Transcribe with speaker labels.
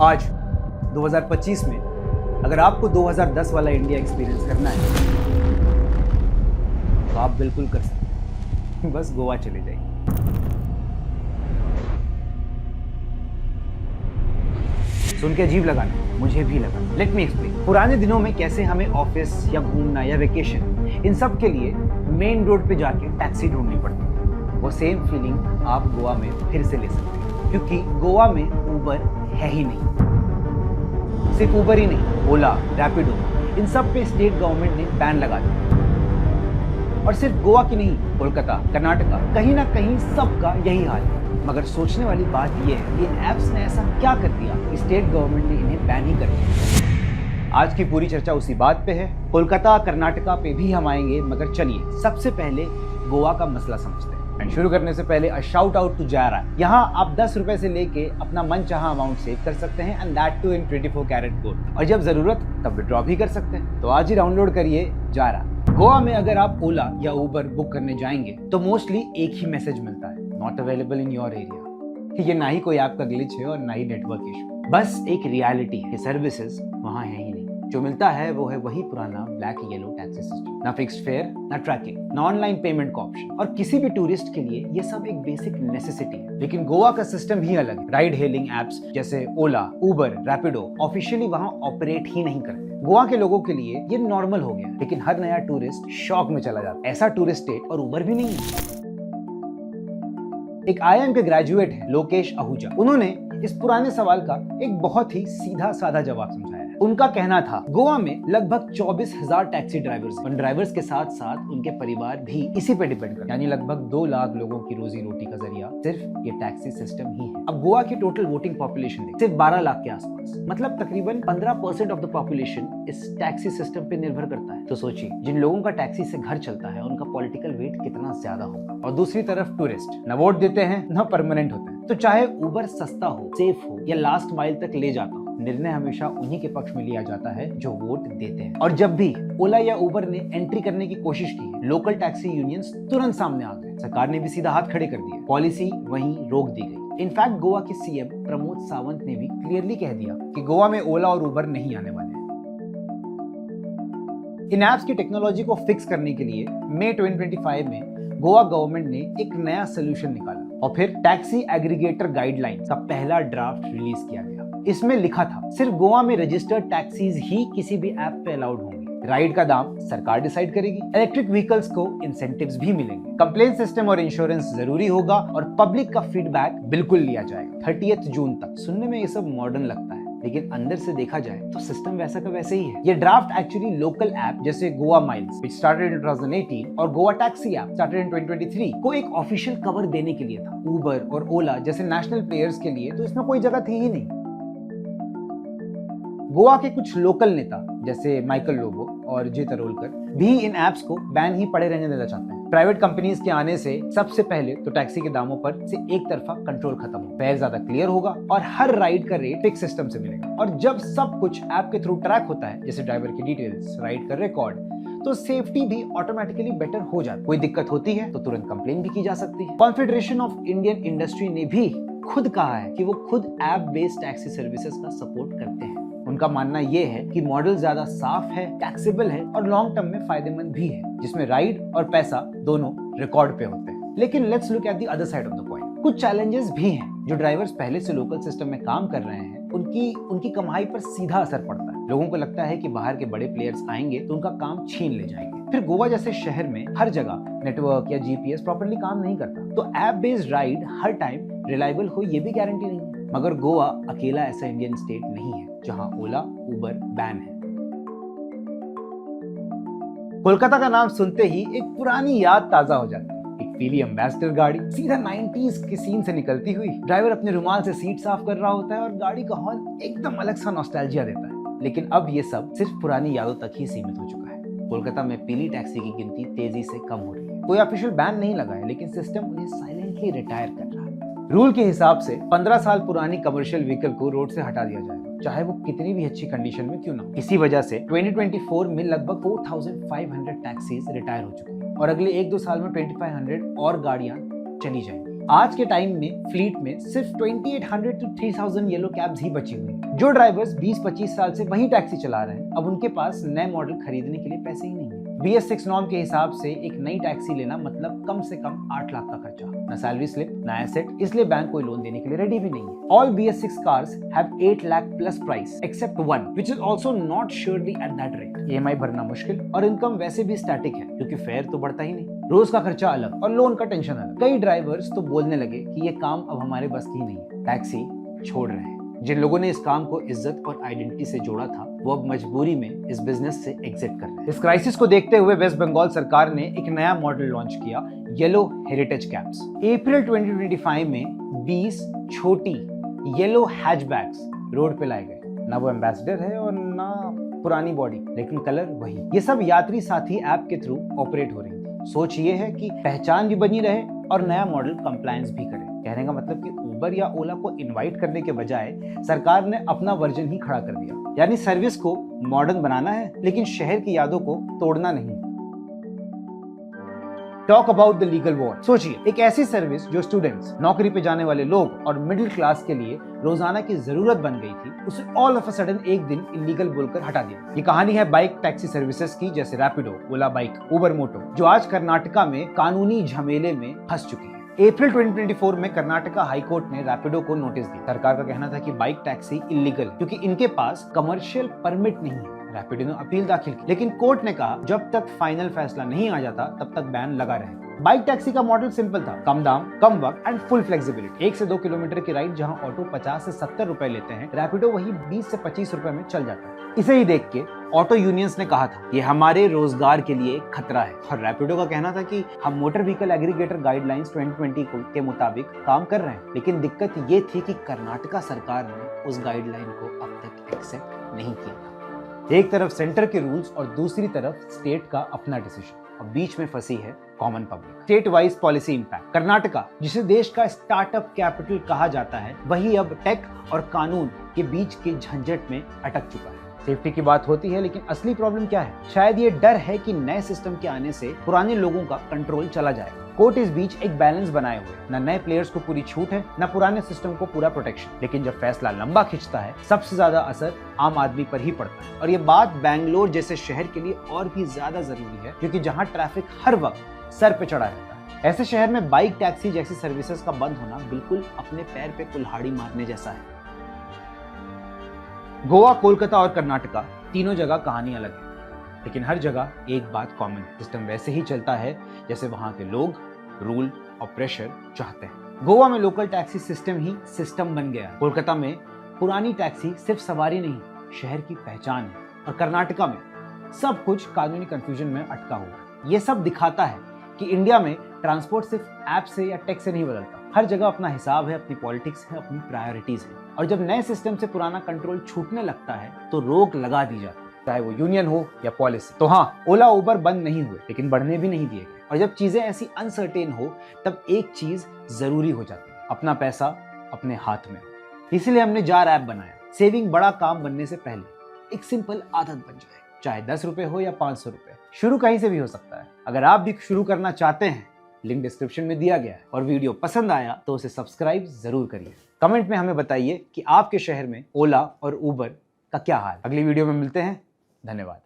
Speaker 1: आज 2025 में अगर आपको 2010 वाला इंडिया एक्सपीरियंस करना है तो आप बिल्कुल कर सकते हैं। बस गोवा चले जाइए। सुन के अजीब लगा ना, मुझे भी लगा। Let me explain. पुराने दिनों में कैसे हमें ऑफिस या घूमना या वेकेशन, इन सब के लिए मेन रोड पे जाके टैक्सी ढूंढनी पड़ती है। वो सेम फीलिंग आप गोवा में फिर से ले सकते हैं, क्योंकि गोवा में उबर है ही नहीं। सिर्फ उबर ही नहीं, ओला, रैपिडो, इन सब पे स्टेट गवर्नमेंट ने बैन लगा दिया। और सिर्फ गोवा की नहीं, कोलकाता, कर्नाटका, कहीं ना कहीं सबका यही हाल है। मगर सोचने वाली बात यह है कि इन ऐप्स ने ऐसा क्या कर दिया कि स्टेट गवर्नमेंट ने इन्हें बैन ही कर दिया। आज की पूरी चर्चा उसी बात पे है। कोलकाता, कर्नाटका पे भी हम आएंगे, मगर चलिए सबसे पहले गोवा का मसला समझते हैं। एंड शुरू करने से पहले a shout out to Zaira. यहाँ आप 10 रुपए से लेके अपना मनचाहा अमाउंट सेव कर सकते हैं, and that too in 24 carat gold. और जब जरूरत तब विड्रॉ भी कर सकते हैं। तो आज ही डाउनलोड करिए जायरा। गोवा में अगर आप ओला या उबर बुक करने जाएंगे तो मोस्टली एक ही मैसेज मिलता है, not available in your area. ये ना ही कोई ऐप का ग्लिच है और ना ही नेटवर्क इशू, बस एक रियलिटी है। सर्विसेज वहाँ है ही नहीं। जो मिलता है वो है वही पुराना ब्लैक येलो टैक्सी सिस्टम। ना फिक्स्ड फेयर, ना ट्रैकिंग, ना ऑनलाइन पेमेंट का ऑप्शन। और किसी भी टूरिस्ट के लिए ये सब एक बेसिक नेसेसिटी है। लेकिन गोवा का सिस्टम ही अलग है। राइड हेलिंग एप्स जैसे ओला, उबर, रैपिडो ऑफिशियली वहाँ ऑपरेट ही नहीं करते। गोवा के लोगों के लिए ये नॉर्मल हो गया, लेकिन हर नया टूरिस्ट शॉक में चला जाता है। ऐसा टूरिस्ट स्टेट और उबर भी नहीं है। एक IIM के ग्रेजुएट हैं लोकेश आहूजा। उन्होंने इस पुराने सवाल का एक बहुत ही सीधा साधा जवाब समझाया है। उनका कहना था, गोवा में लगभग 24,000 टैक्सी ड्राइवर्स, उन ड्राइवर्स के साथ साथ उनके परिवार भी इसी पे डिपेंड करते हैं। यानी लगभग 2 लाख लोगों की रोजी रोटी का जरिया सिर्फ ये टैक्सी सिस्टम ही है। अब गोवा की टोटल वोटिंग पॉपुलेशन सिर्फ 12 लाख के आसपास, मतलब तकरीबन 15% ऑफ द पॉपुलेशन इस टैक्सी सिस्टम पे निर्भर करता है। तो सोचिए, जिन लोगों का टैक्सी से घर चलता है उनका पॉलिटिकल वेट कितना ज्यादा होगा। और दूसरी तरफ टूरिस्ट न वोट देते हैं न परमानेंट होते हैं। तो चाहे उबर सस्ता हो, सेफ हो या लास्ट माइल तक ले जाता हो, निर्णय हमेशा उन्हीं के पक्ष में लिया जाता है जो वोट देते हैं। और जब भी ओला या उबर ने एंट्री करने की कोशिश की है, लोकल टैक्सी यूनियंस तुरंत सामने आ गए। सरकार ने भी सीधा हाथ खड़े कर दिए, पॉलिसी वहीं रोक दी गई। इनफैक्ट गोवा के CM प्रमोद सावंत ने भी क्लियरली कह दिया कि गोवा में ओला और उबर नहीं आने वाले हैं। इन ऐप्स की टेक्नोलॉजी को फिक्स करने के लिए मई 2025 में गोवा गवर्नमेंट ने एक नया सोल्यूशन निकाला और फिर टैक्सी एग्रीगेटर गाइडलाइन का पहला ड्राफ्ट रिलीज किया गया। इसमें लिखा था, सिर्फ गोवा में रजिस्टर्ड टैक्सीज ही किसी भी ऐप पे अलाउड होंगी। राइड का दाम सरकार डिसाइड करेगी। इलेक्ट्रिक व्हीकल्स को इंसेंटिव्स भी मिलेंगे। कंप्लेंट सिस्टम और इंश्योरेंस जरूरी होगा और पब्लिक का फीडबैक बिल्कुल लिया जाएगा 30 जून तक। सुनने में ये सब मॉडर्न लगता है, लेकिन अंदर से देखा जाए तो सिस्टम वैसा का वैसे ही है। ये ड्राफ्ट एक्चुअली लोकल ऐप जैसे Goa miles which started in 2018 और Goa taxi app started in 2023 को एक ऑफिशियल कवर देने के लिए था। उबर और ओला जैसे नेशनल प्लेयर्स के लिए तो इसमें कोई जगह थी ही नहीं। गोवा के कुछ लोकल नेता जैसे माइकल लोबो और जे तरोलकर भी इन ऐप्स को बैन ही पड़े रहने देना चाहते हैं। प्राइवेट कंपनीज के आने से सबसे पहले तो टैक्सी के दामों पर से एक तरफा कंट्रोल खत्म हो, फेयर ज्यादा क्लियर होगा और हर राइड का रेट फिक्स सिस्टम से मिलेगा। और जब सब कुछ ऐप के थ्रू ट्रैक होता है, जैसे ड्राइवर की डिटेल्स, राइड का रिकॉर्ड, तो सेफ्टी भी ऑटोमेटिकली बेटर हो जाती है। कोई दिक्कत होती है तो तुरंत कंप्लेन भी की जा सकती है। कॉन्फेडरेशन ऑफ इंडियन इंडस्ट्री ने भी खुद कहा है कि वो खुद ऐप बेस्ड टैक्सी सर्विसेज का सपोर्ट करते हैं। उनका मानना यह है कि मॉडल ज्यादा साफ है, टैक्सेबल है और लॉन्ग टर्म में फायदेमंद भी है, जिसमें राइड और पैसा दोनों रिकॉर्ड पे होते हैं। लेकिन let's look at the other side of the point. कुछ चैलेंजेस भी हैं। जो ड्राइवर्स पहले से लोकल सिस्टम में काम कर रहे हैं, उनकी कमाई पर सीधा असर पड़ता है। लोगों को लगता है कि बाहर के बड़े प्लेयर्स आएंगे तो उनका काम छीन ले जाएंगे। फिर गोवा जैसे शहर में हर जगह नेटवर्क या GPS प्रॉपर्ली काम नहीं करता, तो ऐप बेस्ड राइड हर टाइम रिलायबल हो ये भी गारंटी नहीं है। मगर गोवा अकेला ऐसा इंडियन स्टेट नहीं है जहां ओला, उबर बैन है। कोलकाता का नाम सुनते ही एक पुरानी याद ताजा हो जाती है। एक पीली एम्बेसडर गाड़ी सीधा 90s के सीन से निकलती हुई, ड्राइवर अपने रुमाल से सीट साफ कर रहा होता है और गाड़ी का हॉर्न एकदम अलग सा नॉस्टैल्जिया देता है। लेकिन अब ये सब सिर्फ पुरानी यादों तक ही सीमित हो चुका है। कोलकाता में पीली टैक्सी की गिनती तेजी से कम हो रही है। कोई ऑफिशियल बैन नहीं लगा है, लेकिन सिस्टम उन्हें साइलेंटली रिटायर कर रहा है। रूल के हिसाब से 15 साल पुरानी कमर्शियल व्हीकल को रोड से हटा दिया जाएगा, चाहे वो कितनी भी अच्छी कंडीशन में क्यों ना हो। इसी वजह से 2024 में लगभग 4500 टैक्सीज रिटायर हो चुकी हैं और अगले 1-2 साल में 2500 और गाड़ियां चली जाएंगी। आज के टाइम में फ्लीट में सिर्फ 2800 to 3000 येलो कैब्स ही बची हुई हैं। जो ड्राइवर्स 20-25 साल से वही टैक्सी चला रहे हैं, अब उनके पास नए मॉडल खरीदने के लिए पैसे ही नहीं है। BS6 नॉर्म के हिसाब से एक नई टैक्सी लेना मतलब कम से कम 8 लाख का खर्चा, ना सैलरी स्लिप, ना एसेट, इसलिए बैंक कोई लोन देने के लिए रेडी भी नहीं है। All BS6 cars have 8 lakh plus price except one, which is also not surely at that rate. EMI भरना मुश्किल और इनकम वैसे भी स्टैटिक है क्योंकि फेयर तो बढ़ता ही नहीं। रोज का खर्चा अलग और लोन का टेंशन अलग। कई ड्राइवर्स तो बोलने लगे कि ये काम अब हमारे बस की नहीं है, टैक्सी छोड़ रहे हैं। जिन लोगों ने इस काम को इज्जत और आइडेंटिटी से जोड़ा था, वो अब मजबूरी में इस बिजनेस से एग्जिट कर रहे हैं। इस क्राइसिस को देखते हुए वेस्ट बंगाल सरकार ने एक नया मॉडल लॉन्च किया, येलो हेरिटेज कैब्स। अप्रैल 2025 में 20 छोटी येलो हैचबैक्स रोड पे लाए गए। ना वो एम्बेसडर है और ना पुरानी बॉडी, लेकिन कलर वही। ये सब यात्री साथी ऐप के थ्रू ऑपरेट हो रही थी। सोच ये है कि पहचान भी बनी रहे और नया मॉडल कंप्लायंस भी करे। कहने का मतलब कि उबर या ओला को इनवाइट करने के बजाय सरकार ने अपना वर्जन ही खड़ा कर दिया। यानी सर्विस को मॉडर्न बनाना है लेकिन शहर की यादों को तोड़ना नहीं। Talk about the legal war. सोचिए, एक ऐसी सर्विस जो स्टूडेंट्स, नौकरी पे जाने वाले लोग और मिडिल क्लास के लिए रोजाना की जरूरत बन गई थी, उसे ऑल ऑफ अ सडन एक दिन इलीगल बोलकर हटा दिया। ये कहानी है बाइक टैक्सी सर्विसेज की, जैसे रैपिडो, ओला बाइक, उबर मोटो, जो आज कर्नाटका में कानूनी झमेले में फंस चुकी है। अप्रैल 2024 में कर्नाटका हाईकोर्ट ने रैपिडो को नोटिस दिया। सरकार का कहना था कि बाइक टैक्सी इलीगल क्योंकि इनके पास कमर्शियल परमिट नहीं है। रैपिडो ने अपील दाखिल की, लेकिन कोर्ट ने कहा जब तक फाइनल फैसला नहीं आ जाता तब तक बैन लगा रहे। बाइक टैक्सी का मॉडल सिंपल था, कम दाम, कम वक्त एंड फुल फ्लेक्सिबिलिटी। 1 से 2 किलोमीटर की राइड जहां ऑटो 50 से 70 रुपए लेते हैं, रैपिडो वही 20 से 25 रुपए में चल जाता है। इसे ही देख के ऑटो यूनियंस ने कहा था ये हमारे रोजगार के लिए खतरा है, और रैपिडो का कहना था कि हम मोटर व्हीकल एग्रीगेटर गाइडलाइंस 2020 के मुताबिक काम कर रहे हैं। लेकिन दिक्कत ये थी कि कर्नाटका सरकार ने उस गाइडलाइन को अब तक एक्सेप्ट नहीं किया। एक तरफ सेंटर के रूल्स और दूसरी तरफ स्टेट का अपना डिसीजन, और बीच में फंसी है common public. State wise policy impact. Karnataka, जिसे देश का स्टार्टअप कैपिटल कहा जाता है, वही अब टेक और कानून के बीच के झंझट में अटक चुका है। सेफ्टी की बात होती है, लेकिन असली प्रॉब्लम क्या है? शायद ये डर है कि नए सिस्टम के आने से पुराने लोगों का कंट्रोल चला जाएगा। कोर्ट इस बीच एक बैलेंस बनाए हुए, न नए प्लेयर्स को पूरी छूट है, न पुराने सिस्टम को पूरा प्रोटेक्शन। लेकिन जब फैसला लंबा खिंचता है, सबसे ज्यादा असर आम आदमी पर ही पड़ता है। और ये बात बैंगलोर जैसे शहर के लिए और भी ज्यादा जरूरी है, क्योंकि जहां ट्रैफिक हर वक्त सर पे चढ़ा रहता है। ऐसे शहर में बाइक टैक्सी जैसी सर्विसेज का बंद होना बिल्कुल अपने पैर पे कुल्हाड़ी मारने जैसा है। गोवा, कोलकाता और कर्नाटका, तीनों जगह कहानी अलग है, लेकिन हर जगह एक बात कॉमन है, सिस्टम वैसे ही चलता है जैसे वहां के लोग रूल और प्रेशर चाहते हैं। गोवा में लोकल टैक्सी सिस्टम ही सिस्टम बन गया। कोलकाता में पुरानी टैक्सी सिर्फ सवारी नहीं, शहर की पहचान है। और कर्नाटका में सब कुछ कानूनी कंफ्यूजन में अटका हुआ। ये सब दिखाता है कि इंडिया में ट्रांसपोर्ट सिर्फ ऐप से या टेक से नहीं बदलता। हर जगह अपना हिसाब है, अपनी पॉलिटिक्स है, अपनी प्रायोरिटीज है। और जब नए सिस्टम से पुराना कंट्रोल छूटने लगता है तो रोक लगा दी जाती है, चाहे वो यूनियन हो या पॉलिसी। तो हाँ, ओला उबर बंद नहीं हुए, लेकिन बढ़ने भी नहीं दिए गए। और जब चीजें ऐसी अनसर्टेन हो, तब एक चीज जरूरी हो जाती है, अपना पैसा अपने हाथ में हो। इसीलिए हमने जार ऐप बनाया। सेविंग बड़ा काम बनने से पहले एक सिंपल आदत बन जाए, चाहे 10 रुपए हो या 500 रुपए। शुरू कहीं से भी हो सकता है। अगर आप भी शुरू करना चाहते हैं, लिंक डिस्क्रिप्शन में दिया गया है। और वीडियो पसंद आया तो उसे सब्सक्राइब जरूर करिए। कमेंट में हमें बताइए कि आपके शहर में ओला और उबर का क्या हाल। अगली वीडियो में मिलते हैं। धन्यवाद।